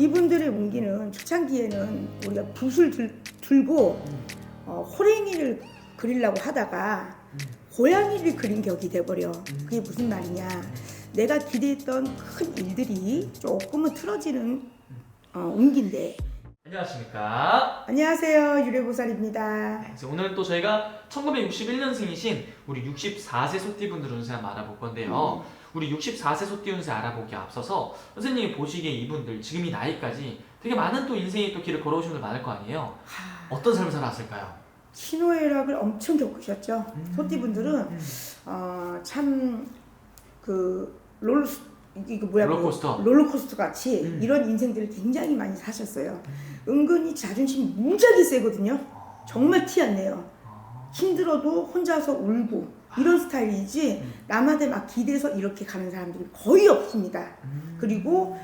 이분들의 운기는 초창기에는 우리가 붓을 들고 호랭이를 그리려고 하다가 고양이를 그린 격이 돼버려. 그게 무슨 말이냐? 내가 기대했던 큰 일들이 조금은 틀어지는 운기인데. 안녕하십니까. 안녕하세요, 유래보살입니다. 그래서 오늘 또 저희가 1961년생이신 우리 64세 소띠분들 운세 한번 알아볼 건데요. 우리 64세 소띠 운세 알아보기에 앞서서 선생님이 보시기에 이분들 지금 이 나이까지 되게 많은 또 인생의 또 길을 걸어오신 분들 많을 거 아니에요. 어떤 삶을 살아왔을까요? 희노애락을 엄청 겪으셨죠. 소띠분들은 참 롤러코스터 같이 이런 인생들을 굉장히 많이 사셨어요. 은근히 자존심이 무지하게 세거든요. 정말 티 안 내요. 힘들어도 혼자서 울고 이런 스타일이지 남한테 막 기대서 이렇게 가는 사람들이 거의 없습니다. 그리고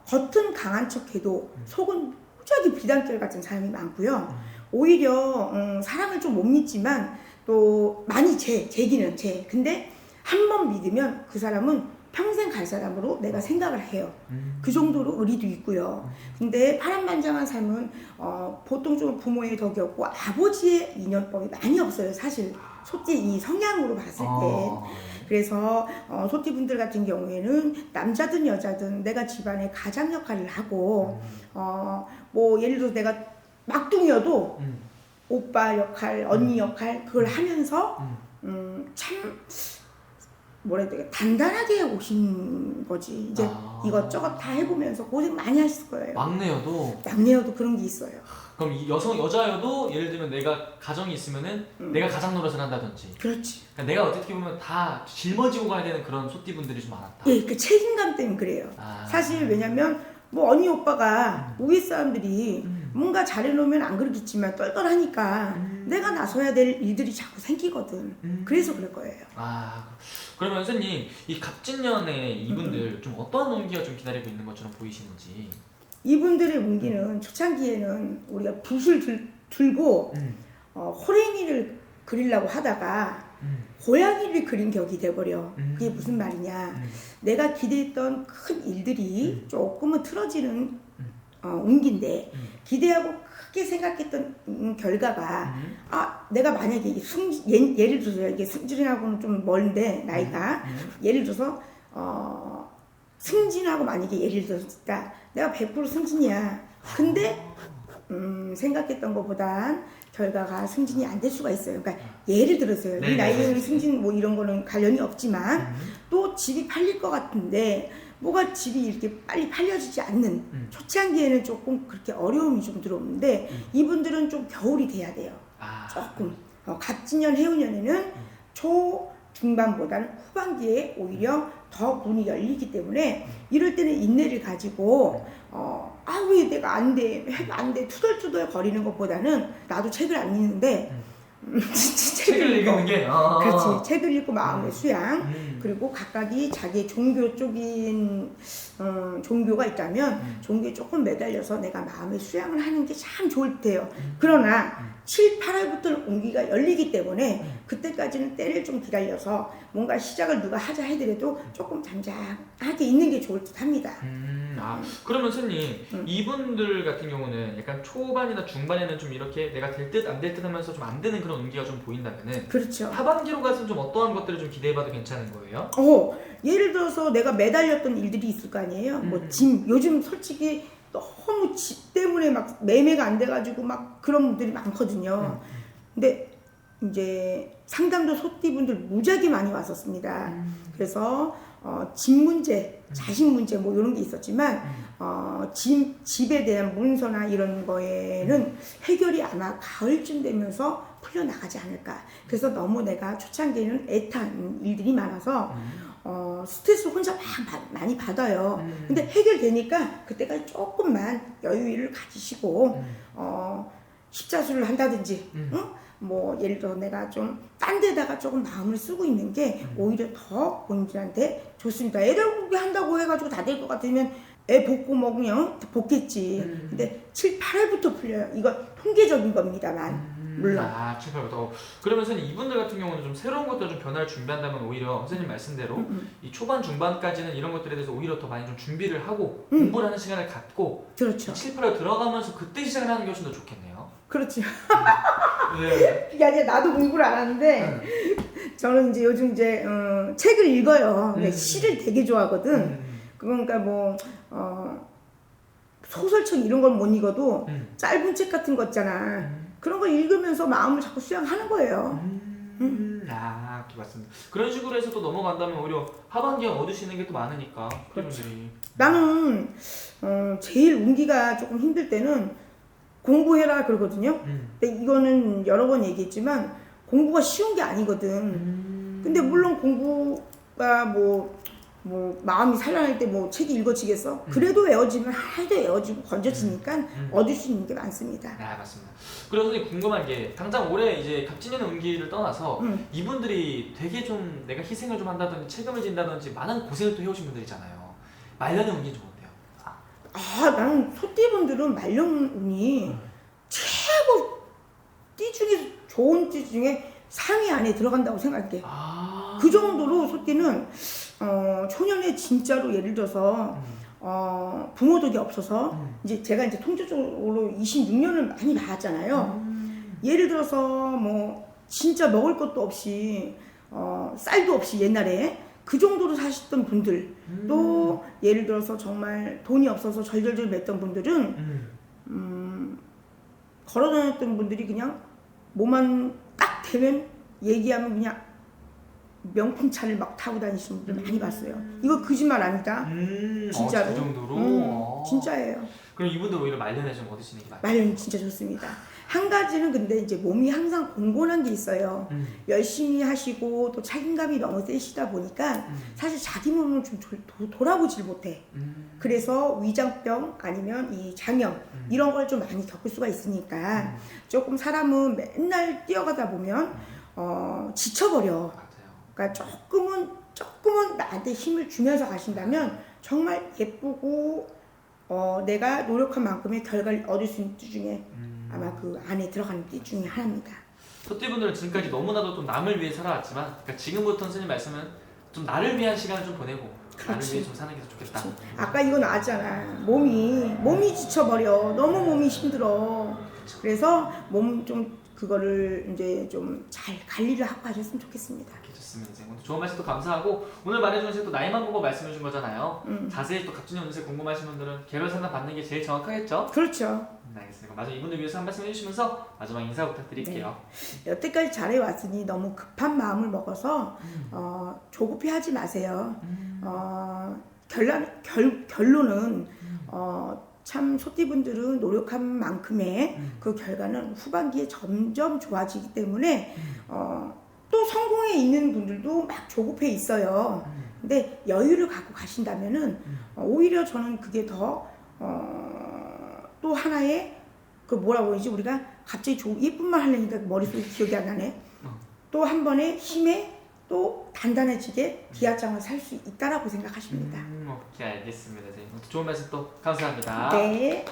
겉은 강한 척해도 속은 무지하게 비단결 같은 사람이 많고요. 오히려 사랑을 좀 못 믿지만 또 많이 재기는 재. 근데 한 번 믿으면 그 사람은 평생 갈 사람으로 내가 생각을 해요. 그 정도로 의리도 있고요. 근데 파란만장한 삶은 보통적으로 부모의 덕이 없고 아버지의 인연법이 많이 없어요. 사실 소띠 이 성향으로 봤을 때. 그래서 소띠분들 같은 경우에는 남자든 여자든 내가 집안의 가장 역할을 하고 뭐 예를 들어서 내가 막둥이여도 오빠 역할, 언니 역할 그걸 하면서 참 뭐라 해야 되게 단단하게 오신 거지. 이제 이것저것 다 해보면서 고생 많이 하실 거예요. 막내여도 그런 게 있어요. 그럼 이 여자여도 예를 들면 내가 가정이 있으면은 내가 가장 노릇을 한다든지. 그렇지. 그러니까 내가 어떻게 보면 다 짊어지고 가야 되는 그런 소띠분들이 좀 많았다. 예, 그 책임감 때문에 그래요. 사실 왜냐면 뭐 언니 오빠가 우리 사람들이 뭔가 잘해놓으면 안 그러겠지만 똘똘하니까 내가 나서야 될 일들이 자꾸 생기거든. 그래서 그럴 거예요. 그러면 선생님 이 갑진년에 이분들 좀 어떤 운기가 좀 기다리고 있는 것처럼 보이시는지. 이분들의 운기는 초창기에는 우리가 붓을 들고 호랭이를 그리려고 하다가 고양이를 그린 격이 돼버려. 그게 무슨 말이냐? 내가 기대했던 큰 일들이 조금은 틀어지는 운기인데 기대하고 크게 생각했던 결과가 내가 만약에 예를 들어서 이게 승진하고는 좀 멀는데 나이가 예를 들어서 승진하고 만약에 예를 들어서 내가 100% 승진이야. 근데 생각했던 것보단 결과가 승진이 안 될 수가 있어요. 그러니까 예를 들어서요. 이 나이에는 승진 뭐 이런 거는 관련이 없지만 또 집이 팔릴 것 같은데 뭐가 집이 이렇게 빨리 팔려지지 않는 초창기에는 조금 그렇게 어려움이 좀 들어오는데 이분들은 좀 겨울이 돼야 돼요. 조금 갑진년 해운년에는 초 중반보다는 후반기에 오히려 더 문이 열리기 때문에 이럴 때는 인내를 가지고 왜 내가 안 돼 투덜투덜 거리는 것보다는 나도 책을 안 읽는데 책을 읽는 게 그렇지. 책을 읽고 마음의 수양 그리고 각각이 자기의 종교 쪽인 종교가 있다면 종교에 조금 매달려서 내가 마음의 수양을 하는 게 참 좋을 때요. 그러나 7, 8월부터 운기가 열리기 때문에 그때까지는 때를 좀 기다려서 뭔가 시작을 누가 하자 하더라도 조금 잠잠하게 있는 게 좋을 듯 합니다. 그러면 선생님 이분들 같은 경우는 약간 초반이나 중반에는 좀 이렇게 내가 될 듯 안 될 듯 하면서 좀 안 되는 그런 운기가 좀 보인다면은 그렇죠. 하반기로 가서 좀 어떠한 것들을 좀 기대해봐도 괜찮은 거예요? 예를 들어서 내가 매달렸던 일들이 있을 거 아니에요. 뭐 짐, 요즘 솔직히 너무 집 때문에 막 매매가 안 돼가지고 막 그런 분들이 많거든요. 근데 이제 상담도 소띠분들 무지하게 많이 왔었습니다. 그래서 집 문제, 자식 문제 뭐 이런 게 있었지만 집에 대한 문서나 이런 거에는 해결이 아마 가을쯤 되면서 풀려나가지 않을까. 그래서 너무 내가 초창기에는 애탄 일들이 많아서 스트레스를 혼자 많이 받아요. 근데 해결되니까 그때까지 조금만 여유를 가지시고 십자수를 한다든지 뭐 예를 들어 내가 좀 딴 데다가 조금 마음을 쓰고 있는 게 오히려 더 본인들한테 좋습니다. 애들 보게 한다고 해가지고 다 될 것 같으면 애 복고 뭐 그냥 복겠지. 근데 7, 8월부터 풀려요. 이거 통계적인 겁니다만 물론. 7, 8부터. 그러면 선생님 이분들 같은 경우는 좀 새로운 것들 좀 변화를 준비한다면 오히려 선생님 말씀대로 이 초반 중반까지는 이런 것들에 대해서 오히려 더 많이 좀 준비를 하고 공부를 하는 시간을 갖고 그렇죠. 7, 8로 들어가면서 그때 시작을 하는 게 훨씬 더 좋겠네요. 그렇지. 네. 그게 아니라 나도 공부를 안 하는데 저는 이제 요즘 이제 책을 읽어요. 시를 되게 좋아하거든. 그러니까 뭐 소설책 이런 걸 못 읽어도 짧은 책 같은 거 있잖아. 그런 거 읽으면서 마음을 자꾸 수양하는 거예요. 맞습니다. 그런 식으로 해서 또 넘어간다면 오히려 하반기에 얻으시는 게 또 많으니까. 그렇죠. 분들이. 나는 제일 운기가 조금 힘들 때는 공부해라 그러거든요. 근데 이거는 여러 번 얘기했지만 공부가 쉬운 게 아니거든. 근데 물론 공부가 뭐 마음이 산란할 때 뭐 책이 읽어지겠어? 그래도 외워지면 하나도 외워지고 건져지니까 얻을 수 있는 게 많습니다. 맞습니다. 그래서 선생님 궁금한 게 당장 올해 이제 갑진년 운기를 떠나서 이분들이 되게 좀 내가 희생을 좀 한다든지 책임을 진다든지 많은 고생을 또 해오신 분들이잖아요. 말년의 운기는 좀 어때요? 나는 소띠분들은 말년운이 최고 띠 중에 좋은 띠 중에 상위 안에 들어간다고 생각해. 그 정도로 소띠는 초년에 진짜로 예를 들어서 부모 덕이 없어서 이제 제가 이제 통계적으로 26년을 많이 나왔잖아요. 예를 들어서 뭐 진짜 먹을 것도 없이 쌀도 없이 옛날에 그 정도로 사셨던 분들 또 예를 들어서 정말 돈이 없어서 절절절 맸던 분들은 걸어다녔던 분들이 그냥 뭐만 딱 되면 얘기하면 그냥 명품 차를 막 타고 다니시는 분들 많이 봤어요. 이거 거짓말 아니다. 진짜로. 그 정도로? 진짜예요. 그럼 이분들 오히려 말년에 좀 얻으시는 게 맞아요? 말년이 진짜 좋습니다. 한 가지는 근데 이제 몸이 항상 공곤한 게 있어요. 열심히 하시고 또 책임감이 너무 세시다 보니까 사실 자기 몸을 좀 돌아보질 못해. 그래서 위장병 아니면 이 장염 이런 걸 좀 많이 겪을 수가 있으니까 조금 사람은 맨날 뛰어가다 보면 지쳐버려. 그러니까 조금은 나한테 힘을 주면서 가신다면 정말 예쁘고 내가 노력한 만큼의 결과를 얻을 수 있는 띠 중에 아마 그 안에 들어가는 띠 중에 하나입니다. 소띠분들은 지금까지 너무나도 좀 남을 위해 살아왔지만 그러니까 지금부터 선생님 말씀은 좀 나를 위한 시간을 좀 보내고 나를 위해 좀 사는 게 더 좋겠다. 그렇지. 아까 이거 나왔잖아. 몸이 지쳐버려. 너무 몸이 힘들어. 그래서 몸 좀 그거를 이제 좀 잘 관리를 하고 가셨으면 좋겠습니다. 좋습니다. 오늘 좋은 말씀 또 감사하고 오늘 말해주신 또 나이만 보고 말씀해 준 거잖아요. 자세히 또 갑진년 운세 궁금하신 분들은 개별 상담 받는 게 제일 정확하겠죠? 그렇죠. 알겠습니다. 마지막 이분들 위해서 한 말씀 해주시면서 마지막 인사 부탁드릴게요. 네. 여태까지 잘해왔으니 너무 급한 마음을 먹어서 조급해 하지 마세요. 결론은 참 소띠분들은 노력한 만큼의 그 결과는 후반기에 점점 좋아지기 때문에 또 성공해 있는 분들도 막 조급해 있어요. 근데 여유를 갖고 가신다면은 오히려 저는 그게 더 또 하나의 그 뭐라고 그러지 우리가 갑자기 예쁜 말 하려니까 머릿속에 기억이 안 나네. 또 한 번의 힘에 또 단단해지게 기아장을 살 수 있다라고 생각하십니다. 오케이 알겠습니다. 좋은 말씀 또 감사합니다. 네.